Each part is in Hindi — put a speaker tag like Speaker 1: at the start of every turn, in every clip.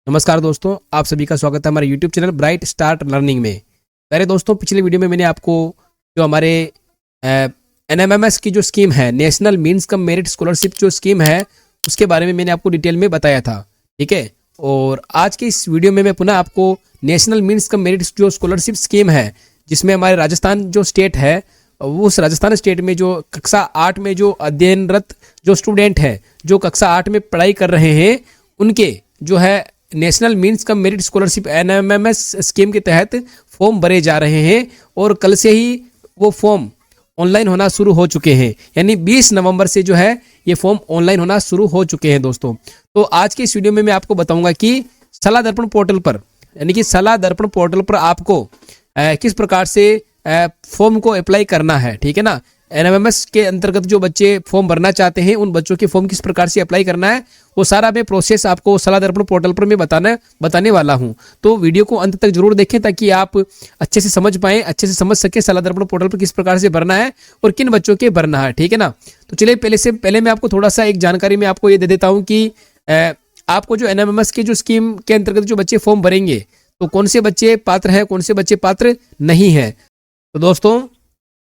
Speaker 1: नमस्कार दोस्तों, आप सभी का स्वागत है हमारे YouTube channel bright start learning में। पहले दोस्तों, पिछले वीडियो में मैंने आपको जो हमारे एनएमएमएस की जो स्कीम है, national means cum merit scholarship जो स्कीम है, उसके बारे में मैंने आपको डिटेल में बताया था। ठीक है, और आज के इस वीडियो में मैं पुनः आपको नेशनल मीन्स कम मेरिट जो स्कॉलरशिप स्कीम है, जिसमें हमारे राजस्थान जो स्टेट है, उस राजस्थान स्टेट में जो कक्षा 8 में जो अध्ययनरत जो स्टूडेंट है, जो कक्षा 8 में पढ़ाई कर रहे हैं, उनके जो है national means cum merit scholarship NMIMS scheme के तहत फॉर्म भरे जा रहे हैं। और कल से ही वो फॉर्म ऑनलाइन होना शुरू हो चुके हैं, यानी 20 नवंबर से जो है ये फॉर्म ऑनलाइन होना शुरू हो चुके हैं दोस्तों। तो आज के इस वीडियो में मैं आपको बताऊंगा कि सलाह दर्पण पोर्टल पर, यानी कि सलाह दर्पण पोर्टल पर आपको किस प्रकार से फॉर्म को अप्लाई करना है। ठीक है ना, एनएमएमएस के अंतर्गत जो बच्चे फॉर्म भरना चाहते हैं, उन बच्चों के फॉर्म किस प्रकार से अप्लाई करना है, वो सारा मैं प्रोसेस आपको सलाह दर्पण पोर्टल पर मैं बताने वाला हूं। तो वीडियो को अंत तक जरूर देखें ताकि आप अच्छे से समझ पाएं, अच्छे से समझ सके सलाह दर्पण पोर्टल पर किस प्रकार से भरना है और किन बच्चों के भरना है। ठीक है ना, तो चलिए पहले मैं आपको थोड़ा सा एक जानकारी में आपको ये दे देता हूँ कि आपको जो एनएमएमएस के जो स्कीम के अंतर्गत जो बच्चे फॉर्म भरेंगे, तो कौन से बच्चे पात्र हैं, कौन से बच्चे पात्र नहीं है। तो दोस्तों,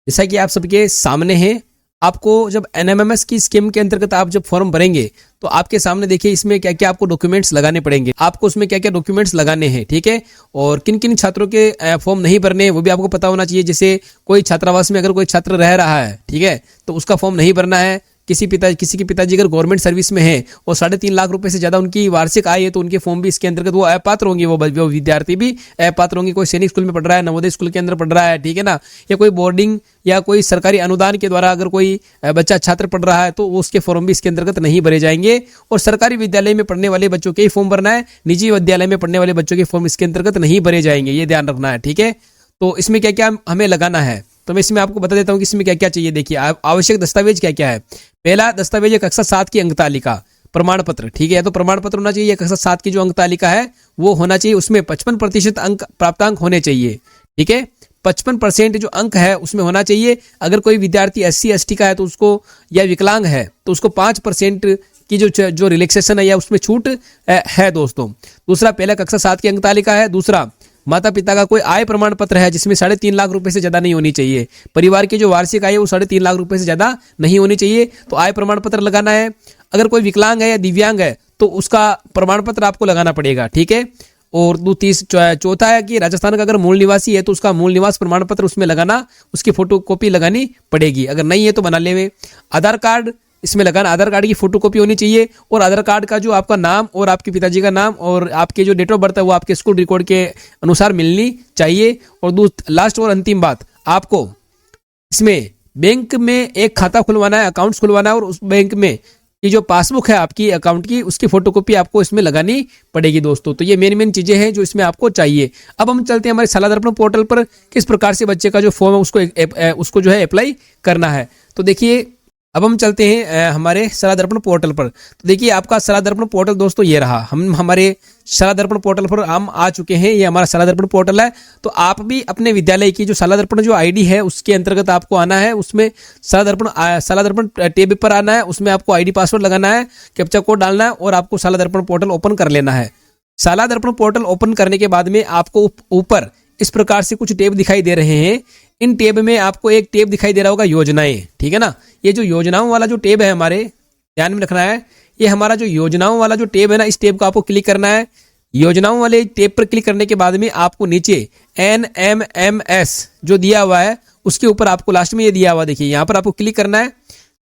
Speaker 1: जैसा कि आप सबके सामने है, आपको जब एनएमएमएस की स्कीम के अंतर्गत आप जब फॉर्म भरेंगे, तो आपके सामने देखिए इसमें क्या क्या आपको डॉक्यूमेंट्स लगाने पड़ेंगे, आपको उसमें क्या क्या डॉक्यूमेंट्स लगाने हैं। ठीक है, और किन किन छात्रों के फॉर्म नहीं भरने हैं वो भी आपको पता होना चाहिए। जैसे कोई छात्रावास में अगर कोई छात्र रह रहा है, ठीक है, तो उसका फॉर्म नहीं भरना है। किसी के पिताजी अगर गवर्नमेंट सर्विस में है और 3.5 लाख रुपए से ज्यादा उनकी वार्षिक आय है, तो उनके फॉर्म भी इसके अंतर्गत वो अपात्र होंगे, वो विद्यार्थी भी अपात्र होंगे। कोई सैनिक स्कूल में पढ़ रहा है, नवोदय स्कूल के अंदर पढ़ रहा है, ठीक है ना, या कोई बोर्डिंग या कोई सरकारी अनुदान के द्वारा अगर कोई बच्चा छात्र पढ़ रहा है, तो उसके फॉर्म भी इसके अंतर्गत नहीं भरे जाएंगे। और सरकारी विद्यालय में पढ़ने वाले बच्चों के ही फॉर्म भरना है, निजी विद्यालय में पढ़ने वाले बच्चों के फॉर्म इसके अंतर्गत नहीं भरे जाएंगे, ये ध्यान रखना है। ठीक है, तो इसमें क्या क्या हमें लगाना है, तो मैं इसमें आपको बता देता हूँ कि इसमें क्या क्या चाहिए। देखिए, आवश्यक दस्तावेज क्या क्या है। पहला दस्तावेज है कक्षा 7 की अंक तालिका प्रमाण पत्र। ठीक है, तो प्रमाण पत्र होना चाहिए। कक्षा 7 की जो अंक तालिका है वो होना चाहिए, उसमें 55% अंक प्राप्तांक होने चाहिए। ठीक है, 55% जो अंक है उसमें होना चाहिए। अगर कोई विद्यार्थी SC ST का है तो उसको, या विकलांग है तो उसको 5% की जो रिलैक्सेशन है या उसमें छूट है दोस्तों। दूसरा, पहला कक्षा 7 की अंक तालिका है। दूसरा, माता पिता का कोई आय प्रमाण पत्र है जिसमें 3.5 लाख रुपए से ज्यादा नहीं होनी चाहिए। परिवार की जो वार्षिक आय है वो 3.5 लाख रुपए से ज्यादा नहीं होनी चाहिए, तो आय प्रमाण पत्र लगाना है। अगर कोई विकलांग है या दिव्यांग है तो उसका प्रमाण पत्र आपको लगाना पड़ेगा। ठीक है, और चौथा है कि राजस्थान का अगर मूल निवासी है तो उसका मूल निवास प्रमाण पत्र उसमें लगाना, उसकी फोटो कॉपी लगानी पड़ेगी। अगर नहीं है तो बना लेवे। आधार कार्ड इसमें लगाना, आधार कार्ड की फोटोकॉपी होनी चाहिए। और आधार कार्ड का जो आपका नाम और आपके पिताजी का नाम और आपके जो डेट ऑफ बर्थ है वो आपके स्कूल रिकॉर्ड के अनुसार मिलनी चाहिए। और लास्ट और अंतिम बात, आपको इसमें बैंक में एक खाता खुलवाना है, अकाउंट्स खुलवाना है, और उस बैंक में की जो पासबुक है आपकी अकाउंट की, उसकी फोटोकॉपी आपको इसमें लगानी पड़ेगी दोस्तों। तो ये मेन चीजें हैं जो इसमें आपको चाहिए। अब हम चलते हैं हमारे सलाह दर्पण पोर्टल पर, किस प्रकार से बच्चे का जो फॉर्म है उसको जो है अप्लाई करना है। तो देखिए, अब हम चलते हैं हमारे सलाह दर्पण पोर्टल पर। तो देखिए, आपका सलाह दर्पण पोर्टल दोस्तों ये रहा। हम हमारे सलाह दर्पण पोर्टल पर हम आ चुके हैं। ये हमारा सलाह दर्पण पोर्टल है। तो आप भी अपने विद्यालय की जो सलाह दर्पण जो ID है उसके अंतर्गत आपको आना है। उसमें सलाह दर्पण टैब पर आना है। उसमें आपको ID पासवर्ड लगाना है, कैप्चा कोड डालना है और आपको सलाह दर्पण पोर्टल ओपन कर लेना है। सलाह दर्पण पोर्टल ओपन करने के बाद में आपको ऊपर इस प्रकार से कुछ टैब दिखाई दे रहे हैं। इन टैब में आपको एक टैब दिखाई दे रहा होगा योजनाएं। ठीक है ना, ये जो योजनाओं वाला जो टैब है, हमारे ध्यान में रखना है, ये हमारा जो योजनाओं वाला जो टैब है ना, इस टैब को आपको क्लिक करना है। योजनाओं वाले टैब पर क्लिक करने के बाद में आपको नीचे NMMS जो दिया हुआ है उसके ऊपर आपको लास्ट में ये दिया हुआ, देखिए यहाँ पर आपको क्लिक करना है।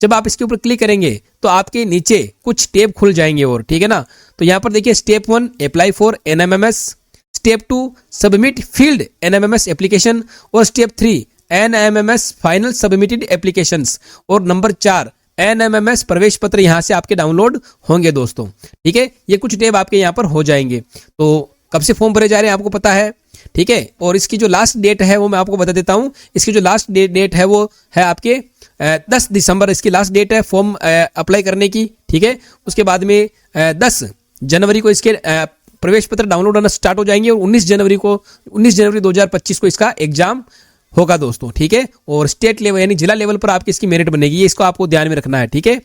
Speaker 1: जब आप इसके ऊपर क्लिक करेंगे तो आपके नीचे कुछ टैब खुल जाएंगे। और ठीक है ना, तो यहाँ पर देखिए step 1 apply for NMMS, step 2 submit field NMMS application, और step 3 NMMS final submitted applications, और नंबर 4 NMMS प्रवेश पत्र यहाँ से आपके डाउनलोड होंगे दोस्तों। ठीक है, ये कुछ टैब आपके यहाँ पर हो जाएंगे। तो कब से फॉर्म भरे जा रहे हैं आपको पता है। ठीक है, और इसकी जो लास्ट डेट है वो मैं आपको बता देता हूँ। इसकी जो लास्ट डेट है वो है आपके 10 दिसंबर इसकी लास्ट डेट है फॉर्म अप्लाई करने की। ठीक है, उसके बाद में 10 जनवरी को इसके प्रवेश पत्र डाउनलोड होना स्टार्ट हो जाएंगे, और 19 जनवरी 2025 को इसका एग्जाम होगा दोस्तों। ठीक है, और स्टेट लेवल यानी जिला लेवल पर आपकी इसकी मेरिट बनेगी, ये इसको आपको ध्यान में रखना है। ठीक है,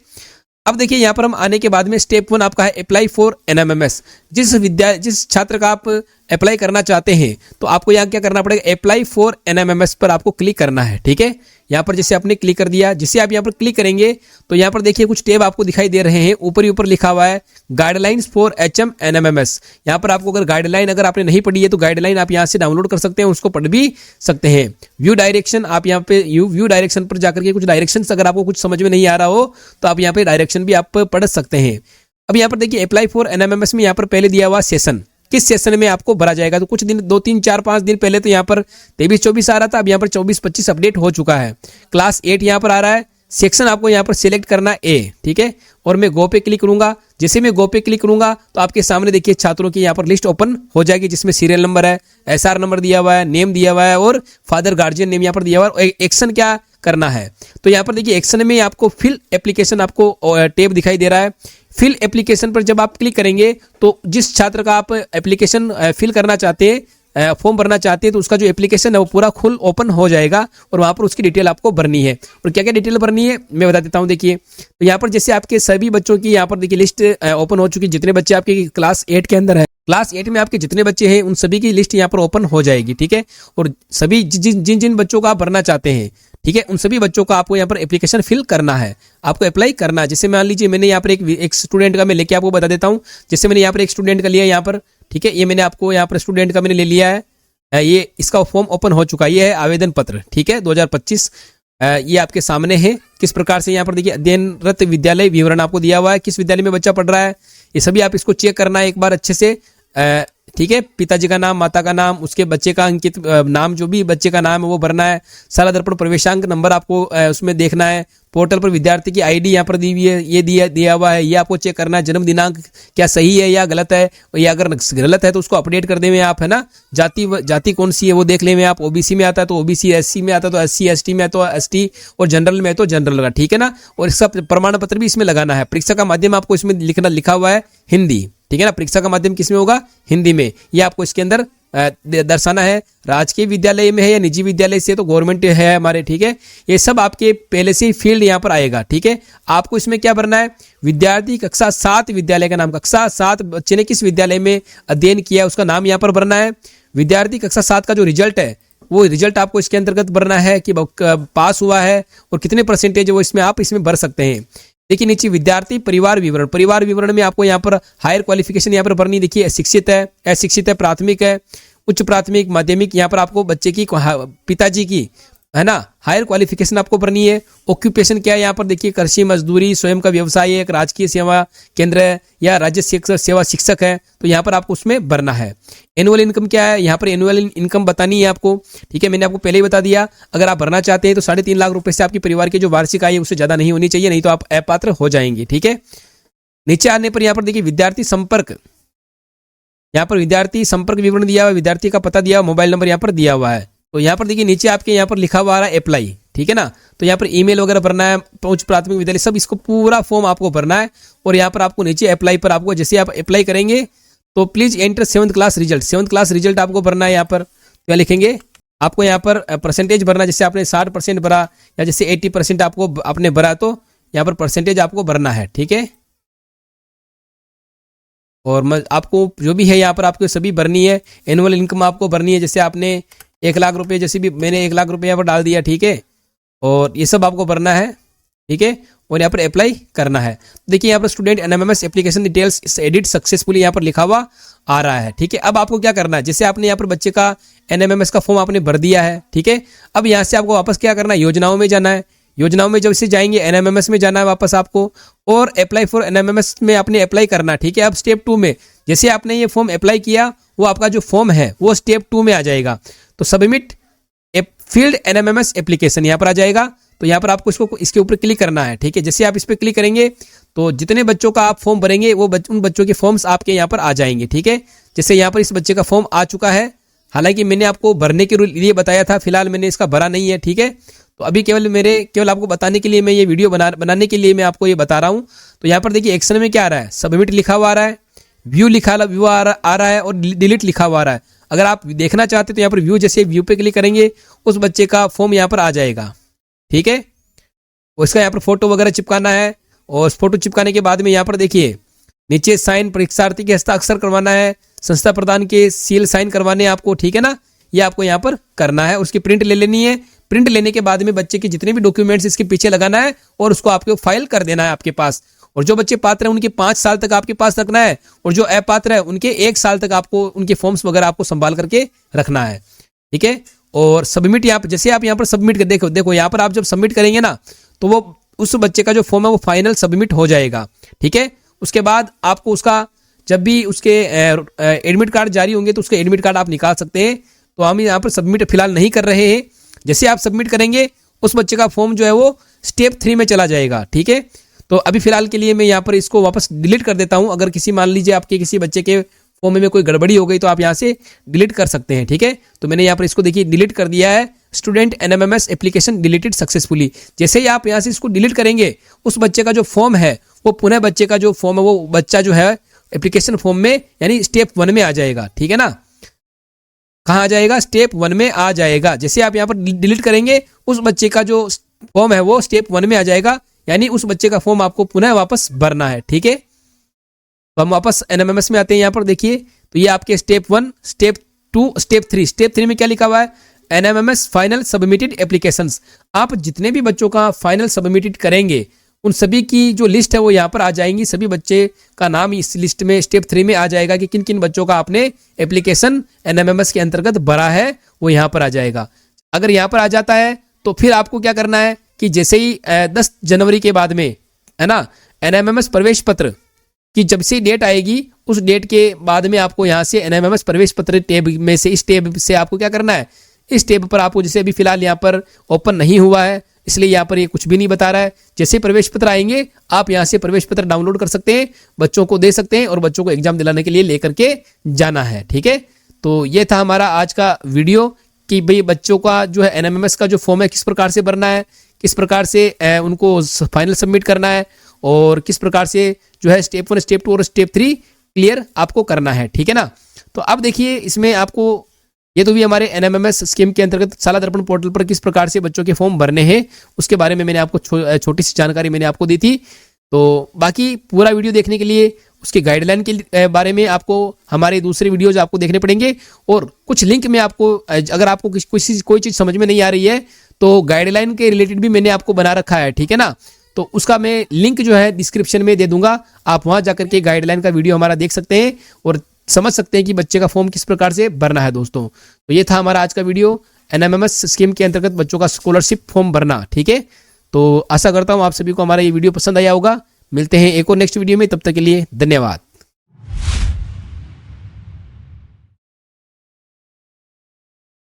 Speaker 1: अब देखिए यहाँ पर हम आने के बाद में स्टेप 1 आपका है अप्लाई फॉर एनएमएमएस। जिस छात्र का आप अप्लाई करना चाहते हैं तो आपको यहाँ क्या करना पड़ेगा, अप्लाई फॉर एनएमएमएस पर आपको क्लिक करना है। ठीक है, यहाँ पर जैसे आपने क्लिक कर दिया, जिससे आप यहाँ पर क्लिक करेंगे तो यहाँ पर देखिए कुछ टैब आपको दिखाई दे रहे हैं। ऊपर ही ऊपर लिखा हुआ है गाइडलाइंस फॉर एचएम एनएमएमएस। यहाँ पर आपको अगर गाइडलाइन अगर आपने नहीं पढ़ी है तो गाइडलाइन आप यहाँ से डाउनलोड कर सकते हैं, उसको पढ़ भी सकते हैं। व्यू डायरेक्शन, आप यहाँ पे व्यू डायरेक्शन पर जाकर के कुछ डायरेक्शंस अगर आपको कुछ समझ में नहीं आ रहा हो तो आप यहाँ पे डायरेक्शन भी आप पढ़ सकते हैं। अब यहाँ पर देखिए अप्लाई फॉर एनएमएमएस में यहाँ पर पहले दिया हुआ सेशन, किस सेशन में आपको भरा जाएगा। तो कुछ दिन 2 3 4 5 दिन पहले तो यहाँ पर 23-24 आ रहा था, अब यहाँ पर 24-25 अपडेट हो चुका है। क्लास 8 यहाँ पर आ रहा है। सेक्शन आपको यहाँ पर सिलेक्ट करना ए, ठीक है, और मैं गो पे क्लिक करूंगा। जैसे मैं गो पे क्लिक करूंगा तो आपके सामने देखिए छात्रों की यहाँ पर लिस्ट ओपन हो जाएगी, जिसमें सीरियल नंबर है, एसआर नंबर दिया हुआ है, नेम दिया हुआ है और फादर गार्जियन नेम यहाँ पर दिया हुआ है। एक्शन क्या करना है तो यहाँ पर देखिए एक्शन में आपको फिल एप्लीकेशन आपको टैब दिखाई दे रहा है। फिल एप्लीकेशन पर जब आप क्लिक करेंगे तो जिस छात्र का आप एप्लीकेशन फिल करना चाहते हैं, फॉर्म भरना चाहते हैं, तो उसका जो एप्लीकेशन है वो पूरा खुल ओपन हो जाएगा और वहां पर उसकी डिटेल आपको भरनी है। और क्या क्या डिटेल भरनी है मैं बता देता हूं। देखिए तो यहाँ पर जैसे आपके सभी बच्चों की यहाँ पर देखिए लिस्ट ओपन हो चुकी है। जितने बच्चे आपके क्लास 8 के अंदर है, क्लास 8 में आपके जितने बच्चे हैं उन सभी की लिस्ट यहाँ पर ओपन हो जाएगी। ठीक है, और सभी जिन जिन बच्चों को आप भरना चाहते हैं, ठीक है, उन सभी बच्चों को आपको यहाँ पर एप्लीकेशन फिल करना है, आपको अप्लाई करना है। जैसे मान लीजिए मैंने यहाँ पर एक स्टूडेंट का मैं लेके आपको बता देता हूँ। जैसे मैंने यहाँ पर एक स्टूडेंट का लिया यहाँ पर, ठीक है, ये मैंने आपको यहाँ पर स्टूडेंट का मैंने ले लिया है। ये इसका फॉर्म ओपन हो चुका है, ये है आवेदन पत्र, ठीक है, 2025। ये आपके सामने है किस प्रकार से यहाँ पर देखिए अध्ययनरत विद्यालय विवरण आपको दिया हुआ है, किस विद्यालय में बच्चा पढ़ रहा है, ये सभी आप इसको चेक करना है एक बार अच्छे से। ठीक है, पिताजी का नाम, माता का नाम, उसके बच्चे का अंकित नाम, जो भी बच्चे का नाम है वो भरना है। शाला दर्पण प्रवेशांक नंबर आपको उसमें देखना है। पोर्टल पर विद्यार्थी की आईडी यहाँ पर दी हुई है, ये दिया हुआ है, ये आपको चेक करना है। जन्म दिनांक क्या सही है या गलत है, या अगर गलत है तो उसको अपडेट कर दें आप, है ना। जाति कौन सी है वो देख लें आप। ओबीसी में आता है तो ओबीसी, एससी में आता है तो एससी, एसटी में तो एसटी, और जनरल में तो जनरल का, ठीक है ना। और इसका प्रमाण पत्र भी इसमें लगाना है। परीक्षा का माध्यम आपको इसमें लिखा हुआ है हिंदी, ठीक है ना। परीक्षा का माध्यम किसमें होगा, हिंदी में। ये आपको इसके अंदर दर्शाना है। राजकीय विद्यालय में है या निजी विद्यालय से तो गवर्नमेंट है हमारे, ठीक है। ये सब आपके पहले से ही फील्ड यहाँ पर आएगा, ठीक है। आपको इसमें क्या भरना है, विद्यार्थी कक्षा 7 विद्यालय का नाम, कक्षा 7 बच्चे ने किस विद्यालय में अध्ययन किया उसका नाम यहाँ पर भरना है। विद्यार्थी कक्षा 7 का जो रिजल्ट है वो रिजल्ट आपको इसके अंतर्गत भरना है कि पास हुआ है और कितने परसेंटेज है वो इसमें आप इसमें भर सकते हैं। देखिए नीचे विद्यार्थी परिवार विवरण, परिवार विवरण में आपको यहाँ पर हायर क्वालिफिकेशन यहाँ पर भरनी। देखिए शिक्षित है, अशिक्षित है, प्राथमिक है, उच्च प्राथमिक, माध्यमिक, यहाँ पर आपको बच्चे की पिताजी की, है ना, हायर क्वालिफिकेशन आपको भरनी है। ऑक्यूपेशन क्या है यहाँ पर देखिए, कृषि, मजदूरी, स्वयं का व्यवसाय है, एक राजकीय सेवा केंद्र है या राज्य सेवा शिक्षक है, तो यहाँ पर आपको उसमें भरना है। एनुअल इनकम क्या है, यहाँ पर एनुअल इनकम बतानी है आपको, ठीक है। मैंने आपको पहले ही बता दिया, अगर आप भरना चाहते हैं तो 3.5 लाख रुपए से आपके परिवार की जो वार्षिक आय है उससे ज्यादा नहीं होनी चाहिए, नहीं तो आप अपात्र हो जाएंगे, ठीक है। नीचे आने पर यहाँ पर देखिए विद्यार्थी संपर्क, यहाँ पर विद्यार्थी संपर्क विवरण दिया हुआ है, विद्यार्थी का पता दिया हुआ, मोबाइल नंबर यहाँ पर दिया हुआ है। तो यहाँ पर देखिए नीचे आपके यहाँ पर लिखा हुआ है अप्लाई, ठीक है ना। तो यहाँ पर ईमेल वगैरह भरना है, उच्च प्राथमिक विद्यालय, सब इसको पूरा फॉर्म आपको भरना है। और यहाँ पर आपको नीचे अप्लाई पर आपको जैसे आप अप्लाई करेंगे तो please enter 7th class result, 7th class result आपको भरना है। यहाँ पर क्या लिखेंगे, आपको यहाँ पर परसेंटेज भरना, जैसे आपने 60% भरा या जैसे 80% आपको आपने भरा तो यहाँ पर परसेंटेज आपको भरना है, ठीक है। और आपको जो भी है यहाँ पर आपको सभी भरनी है। एनुअल इनकम आपको भरनी है, जैसे आपने 1 लाख रुपए, जैसे भी मैंने 1 लाख रुपए यहाँ पर डाल दिया, ठीक है। और ये सब आपको भरना है, ठीक है। और यहाँ पर अप्लाई करना है। देखिए यहाँ पर student NMIMS application details edit successfully यहाँ पर लिखा हुआ आ रहा है, ठीक है। अब आपको क्या करना है, जैसे आपने यहाँ पर बच्चे का एनएमएमएस का फॉर्म आपने भर दिया है, ठीक है। अब यहाँ से आपको वापस क्या करना है, योजनाओं में जाना है। योजनाओं में जब से जाएंगे एनएमएमएस में जाना है वापस आपको, और अप्लाई फॉर एनएमएमएस में आपने अप्लाई करना, ठीक है। अब स्टेप 2 में जैसे आपने ये फॉर्म अप्लाई किया, वो आपका जो फॉर्म है वो स्टेप 2 में आ जाएगा। तो सबमिट फील्ड एनएमएमएस एप्लीकेशन यहाँ पर आ जाएगा। तो यहाँ पर आपको इसको इसके ऊपर क्लिक करना है, ठीक है। जैसे आप इस पर क्लिक करेंगे तो जितने बच्चों का आप फॉर्म भरेंगे वो उन बच्चों के फॉर्म्स आपके यहाँ पर आ जाएंगे, ठीक है। जैसे यहाँ पर इस बच्चे का फॉर्म आ चुका है, हालांकि मैंने आपको भरने के लिए बताया था, फिलहाल मैंने इसका भरा नहीं है, ठीक है। तो अभी केवल आपको बताने के लिए मैं ये वीडियो बनाने के लिए मैं आपको ये बता रहा हूँ। तो यहाँ पर देखिए एक्शन में क्या आ रहा है, सबमिट लिखा हुआ आ रहा है, व्यू आ रहा है और डिलीट लिखा हुआ आ रहा है। अगर आप देखना चाहते तो यहाँ पर व्यू, जैसे व्यू पे क्लिक करेंगे उस बच्चे का फॉर्म यहाँ पर आ जाएगा, ठीक है। उसका यहाँ पर फोटो वगैरह चिपकाना है और फोटो चिपकाने के बाद में यहाँ पर देखिए नीचे साइन परीक्षार्थी के हस्ताक्षर करवाना है, संस्था प्रदान के सील साइन करवाने हैं आपको, ठीक है ना। ये आपको यहाँ पर करना है, उसकी प्रिंट ले लेनी है। प्रिंट लेने के बाद में बच्चे के जितने भी डॉक्यूमेंट्स इसके पीछे लगाना है और उसको आपको फाइल कर देना है आपके पास। और जो बच्चे पात्र हैं उनके 5 साल तक आपके पास रखना है, और जो अपात्र है उनके 1 साल तक आपको उनके फॉर्म्स वगैरह आपको संभाल करके रखना है, ठीक है। और सबमिट यहाँ पर, जैसे आप यहाँ पर सबमिट कर देखो यहाँ पर आप जब सबमिट करेंगे ना तो वो उस बच्चे का जो फॉर्म है वो फाइनल सबमिट हो जाएगा, ठीक है। उसके बाद आपको उसका जब भी उसके एडमिट कार्ड जारी होंगे तो उसके एडमिट कार्ड आप निकाल सकते हैं। तो हम यहाँ पर सबमिट फिलहाल नहीं कर रहे हैं। जैसे आप सबमिट करेंगे उस बच्चे का फॉर्म जो है वो स्टेप 3 में चला जाएगा, ठीक है। तो अभी फिलहाल के लिए मैं यहाँ पर इसको वापस डिलीट कर देता हूँ। अगर किसी मान लीजिए आपके किसी बच्चे के फॉर्म में कोई गड़बड़ी हो गई तो आप यहाँ से डिलीट कर सकते हैं, ठीक है। तो मैंने यहाँ पर इसको देखिए डिलीट कर दिया है। Student NMIMS application deleted successfully. जैसे ही आप यहाँ से इसको डिलीट करेंगे उस बच्चे का जो फॉर्म है वो पुनः बच्चे का जो फॉर्म है वो बच्चा जो है एप्लीकेशन फॉर्म में यानी स्टेप 1 में आ जाएगा, ठीक है ना। कहाँ आ जाएगा? स्टेप 1 में आ जाएगा। जैसे आप यहाँ पर डिलीट करेंगे उस बच्चे का जो फॉर्म है वो स्टेप 1 में आ जाएगा, यानी उस बच्चे का फॉर्म आपको पुनः वापस भरना है, ठीक है। तो हम वापस एनएमएमएस में आते हैं। यहाँ पर देखिए तो ये आपके स्टेप 1, स्टेप 2, स्टेप 3। स्टेप 3 में क्या लिखा हुआ है? NMIMS final submitted applications. आप जितने भी बच्चों का फाइनल सबमिटेड करेंगे उन सभी की जो लिस्ट है वो यहाँ पर आ जाएंगी। सभी बच्चे का नाम इस लिस्ट में स्टेप 3 में आ जाएगा कि किन किन बच्चों का आपने एप्लीकेशन एनएमएमएस के अंतर्गत भरा है, वो यहाँ पर आ जाएगा। अगर यहाँ पर आ जाता है तो फिर आपको क्या करना है कि जैसे ही 10 जनवरी के बाद में, है ना, एनएमएमएस प्रवेश पत्र की जब से डेट आएगी उस डेट के बाद में आपको यहाँ से एनएमएमएस प्रवेश पत्र टैब में से, इस टैब से आपको क्या करना है, इस टैब पर आपको, जैसे अभी फिलहाल यहाँ पर ओपन नहीं हुआ है इसलिए यहाँ पर ये कुछ भी नहीं बता रहा है। जैसे प्रवेश पत्र आएंगे आप यहाँ से प्रवेश पत्र डाउनलोड कर सकते हैं, बच्चों को दे सकते हैं और बच्चों को एग्जाम दिलाने के लिए लेकर के जाना है, ठीक है। तो ये था हमारा आज का वीडियो कि भाई बच्चों का जो है एनएमएमएस का जो फॉर्म है किस प्रकार से भरना है, किस प्रकार से उनको फाइनल सबमिट करना है और किस प्रकार से जो है स्टेप 1, स्टेप 2 और स्टेप 3 क्लियर आपको करना है, ठीक है ना। तो अब देखिए इसमें आपको ये तो भी हमारे एनएमएमएस स्कीम के अंतर्गत शाला दर्पण पोर्टल पर किस प्रकार से बच्चों के फॉर्म भरने हैं उसके बारे में मैंने आपको छोटी सी जानकारी मैंने आपको दी थी। तो बाकी पूरा वीडियो देखने के लिए उसके गाइडलाइन के बारे में आपको हमारे दूसरे वीडियोज आपको देखने पड़ेंगे और कुछ लिंक में आपको, अगर आपको कोई चीज़ समझ में नहीं आ रही है तो गाइडलाइन के रिलेटेड भी मैंने आपको बना रखा है, ठीक है ना। तो उसका मैं लिंक जो है डिस्क्रिप्शन में दे दूंगा, आप वहां जाकर के गाइडलाइन का वीडियो हमारा देख सकते हैं और समझ सकते हैं कि बच्चे का फॉर्म किस प्रकार से भरना है दोस्तों। तो ये था हमारा आज का वीडियो, एनएमएमएस स्कीम के अंतर्गत बच्चों का स्कॉलरशिप फॉर्म भरना, ठीक है। तो आशा करता हूँ आप सभी को हमारा ये वीडियो पसंद आया होगा। मिलते हैं एक और नेक्स्ट वीडियो में, तब तक के लिए धन्यवाद।